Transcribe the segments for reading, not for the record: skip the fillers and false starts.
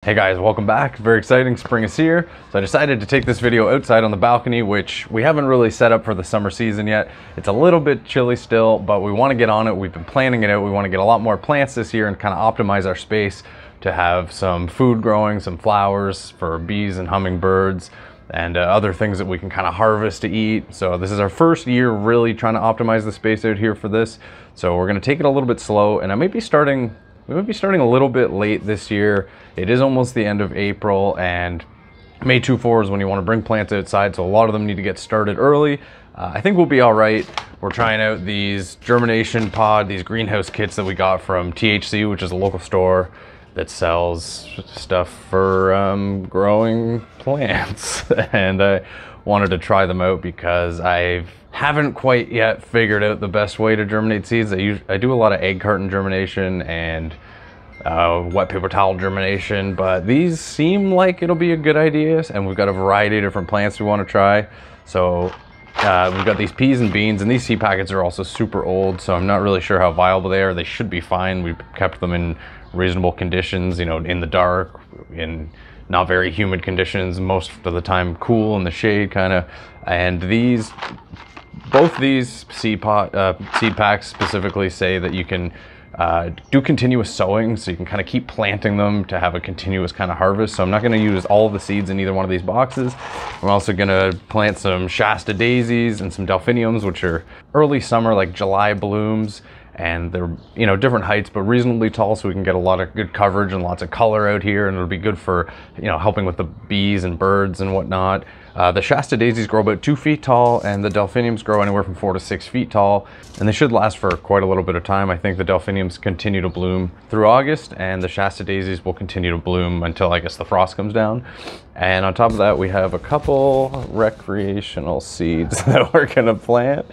Hey guys, welcome back. Very exciting, spring is here. So I decided to take this video outside on the balcony, which we haven't really set up for the summer season yet. It's a little bit chilly still, but we want to get on it. We've been planning it out. We want to get a lot more plants this year and kind of optimize our space to have some food growing, some flowers for bees and hummingbirds, and other things that we can kind of harvest to eat. So this is our first year really trying to optimize the space out here for this. So we're going to take it a little bit slow, and we might be starting a little bit late this year. It is almost the end of April, and May 24 is when you want to bring plants outside, so a lot of them need to get started early. I think we'll be all right. We're trying out these germination these greenhouse kits that we got from THC, which is a local store that sells stuff for growing plants. And I wanted to try them out because I haven't quite yet figured out the best way to germinate seeds. I do a lot of egg carton germination and wet paper towel germination, but these seem like it'll be a good idea, and we've got a variety of different plants we want to try. So we've got these peas and beans, and these seed packets are also super old, so I'm not really sure how viable they are. They should be fine. We've kept them in reasonable conditions, you know, in the dark, in not very humid conditions, most of the time cool in the shade kind of. And both these seed packs specifically say that you can do continuous sowing, so you can kind of keep planting them to have a continuous kind of harvest. So I'm not going to use all the seeds in either one of these boxes. I'm also going to plant some Shasta daisies and some delphiniums, which are early summer, like July blooms, and they're, you know, different heights but reasonably tall, so we can get a lot of good coverage and lots of color out here, and it'll be good for, you know, helping with the bees and birds and whatnot. The Shasta daisies grow about 2 feet tall, and the delphiniums grow anywhere from 4 to 6 feet tall, and they should last for quite a little bit of time. I think the delphiniums continue to bloom through August, and the Shasta daisies will continue to bloom until, I guess, the frost comes down. And on top of that, we have a couple recreational seeds that we're gonna plant.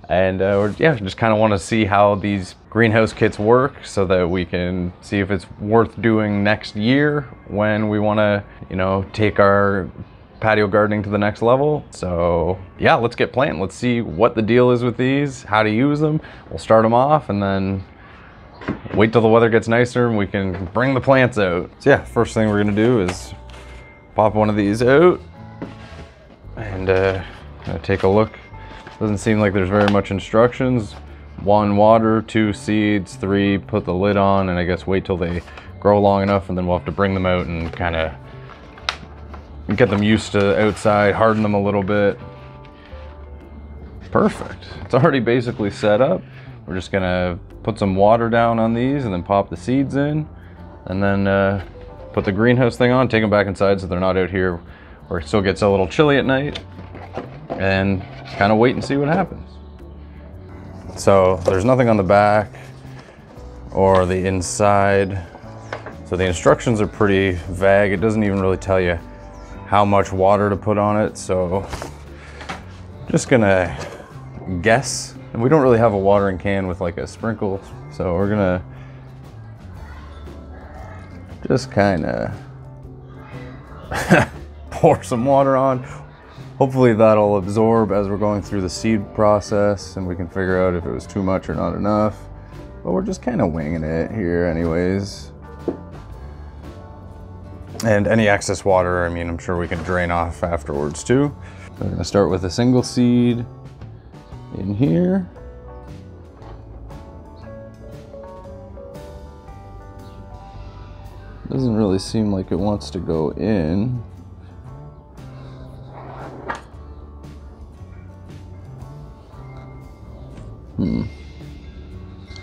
And we're just kind of want to see how these greenhouse kits work, so that we can see if it's worth doing next year when we want to, you know, take our patio gardening to the next level. So yeah, let's get planting. Let's see what the deal is with these, how to use them. We'll start them off and then wait till the weather gets nicer and we can bring the plants out. So yeah, first thing we're gonna do is pop one of these out and take a look. Doesn't seem like there's very much instructions. 1, water, 2, seeds, 3, put the lid on, and I guess wait till they grow long enough, and then we'll have to bring them out and kind of get them used to outside, harden them a little bit. Perfect. It's already basically set up. We're just gonna put some water down on these and then pop the seeds in, and then put the greenhouse thing on, take them back inside so they're not out here where it still gets a little chilly at night, and kind of wait and see what happens. So there's nothing on the back or the inside, so the instructions are pretty vague. It doesn't even really tell you how much water to put on it, so just gonna guess. And we don't really have a watering can with like a sprinkle, so we're gonna just kind of pour some water on. Hopefully that'll absorb as we're going through the seed process, and we can figure out if it was too much or not enough. But we're just kind of winging it here anyways. And any excess water, I mean, I'm sure we can drain off afterwards too. We're gonna start with a single seed in here. Doesn't really seem like it wants to go in.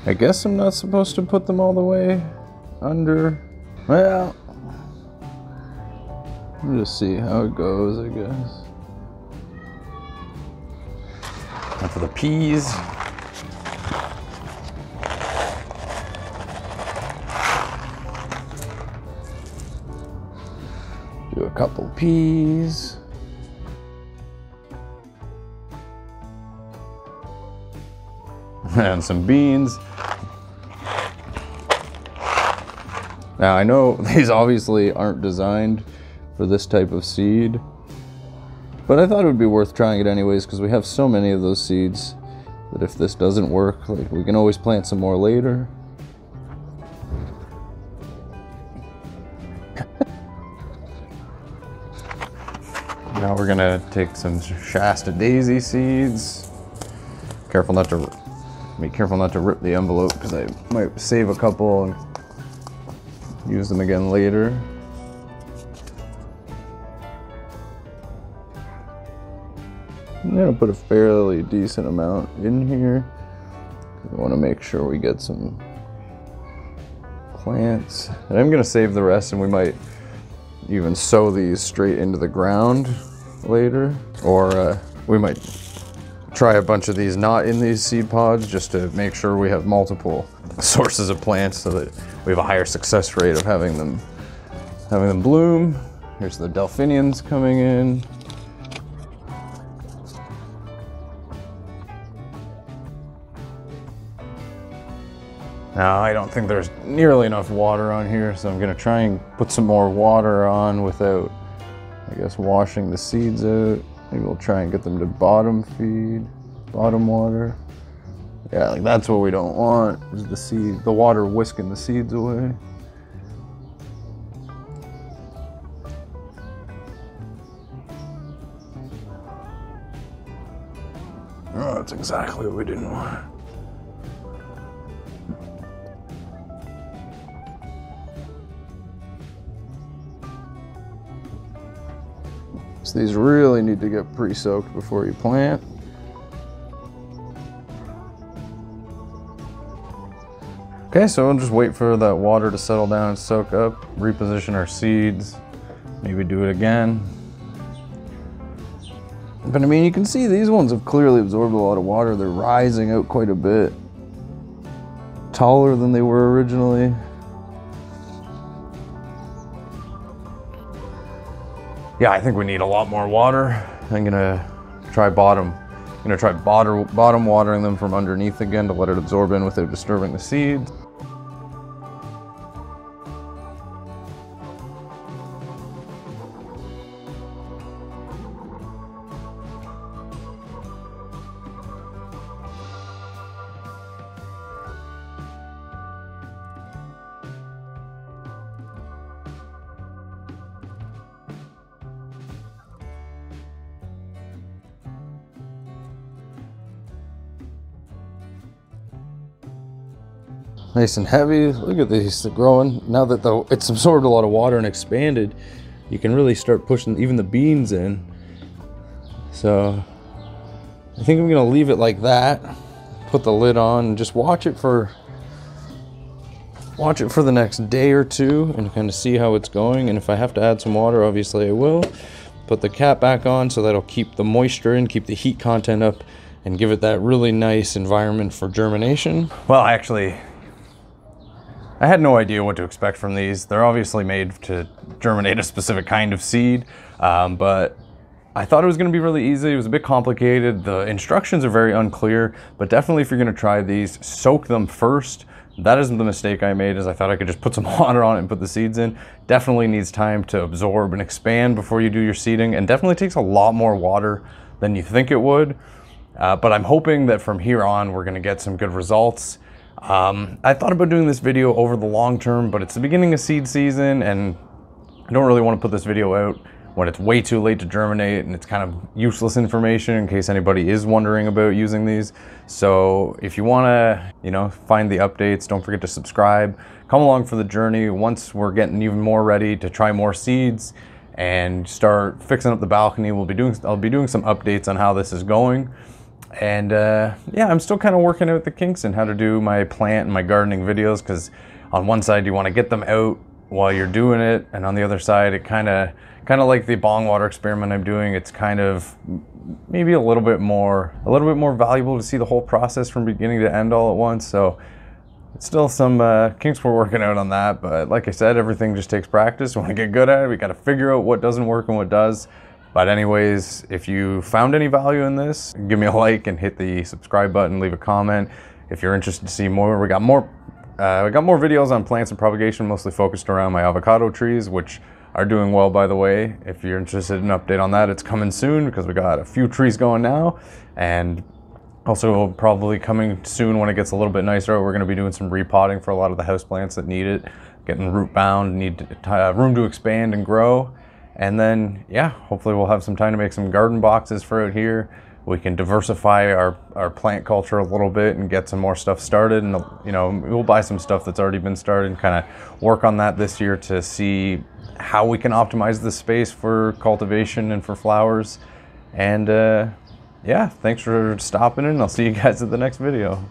I guess I'm not supposed to put them all the way under. Well, we'll just see how it goes, I guess. And for the peas, do a couple peas. And some beans. Now I know these obviously aren't designed for this type of seed, but I thought it would be worth trying it anyways, because we have so many of those seeds that if this doesn't work, like, we can always plant some more later. Now we're gonna take some Shasta daisy seeds. Be careful not to rip the envelope because I might save a couple and use them again later. I'm gonna put a fairly decent amount in here. We want to make sure we get some plants. And I'm gonna save the rest, and we might even sow these straight into the ground later. Or we might try a bunch of these not in these seed pods just to make sure we have multiple sources of plants so that we have a higher success rate of having them bloom. Here's the delphiniums coming in. Now, I don't think there's nearly enough water on here, so I'm gonna try and put some more water on without, I guess, washing the seeds out. Maybe we'll try and get them to bottom feed, bottom water. Yeah, like that's what we don't want, is the water whisking the seeds away. Oh, that's exactly what we didn't want. So these really need to get pre-soaked before you plant. Okay, so we'll just wait for that water to settle down and soak up, reposition our seeds, maybe do it again. But I mean, you can see these ones have clearly absorbed a lot of water. They're rising out quite a bit, taller than they were originally. Yeah, I think we need a lot more water. I'm gonna try bottom watering them from underneath again to let it absorb in without disturbing the seeds. Nice and heavy. Look at these, they're growing. Now that it's absorbed a lot of water and expanded, you can really start pushing even the beans in. So I think I'm gonna leave it like that, put the lid on, and just watch it for the next day or two and kind of see how it's going. And if I have to add some water, obviously I will. Put the cap back on so that'll keep the moisture in, keep the heat content up, and give it that really nice environment for germination. Well, I had no idea what to expect from these. They're obviously made to germinate a specific kind of seed, but I thought it was gonna be really easy. It was a bit complicated. The instructions are very unclear, but definitely if you're gonna try these, soak them first. That isn't the mistake I made, is I thought I could just put some water on it and put the seeds in. Definitely needs time to absorb and expand before you do your seeding, and definitely takes a lot more water than you think it would. But I'm hoping that from here on, we're gonna get some good results. I thought about doing this video over the long term, but it's the beginning of seed season and I don't really want to put this video out when it's way too late to germinate and it's kind of useless information in case anybody is wondering about using these. So if you want to, find the updates, don't forget to subscribe. Come along for the journey. Once we're getting even more ready to try more seeds and start fixing up the balcony, I'll be doing some updates on how this is going. And yeah, I'm still kind of working out the kinks and how to do my plant and my gardening videos, because on one side you want to get them out while you're doing it, and on the other side it kind of like the bong water experiment I'm doing, it's kind of maybe a little bit more valuable to see the whole process from beginning to end all at once. So it's still some kinks we're working out on that, but like I said, everything just takes practice. We want to get good at it. We got to figure out what doesn't work and what does. But anyways, if you found any value in this, give me a like and hit the subscribe button, leave a comment. If you're interested to see more, we got more videos on plants and propagation, mostly focused around my avocado trees, which are doing well, by the way. If you're interested in an update on that, it's coming soon because we got a few trees going now, and also probably coming soon when it gets a little bit nicer. We're going to be doing some repotting for a lot of the houseplants that need it, getting root bound, need room to expand and grow. And then, yeah, hopefully we'll have some time to make some garden boxes for out here. We can diversify our plant culture a little bit and get some more stuff started. And, you know, we'll buy some stuff that's already been started and kind of work on that this year to see how we can optimize the space for cultivation and for flowers. And yeah, thanks for stopping in. I'll see you guys at the next video.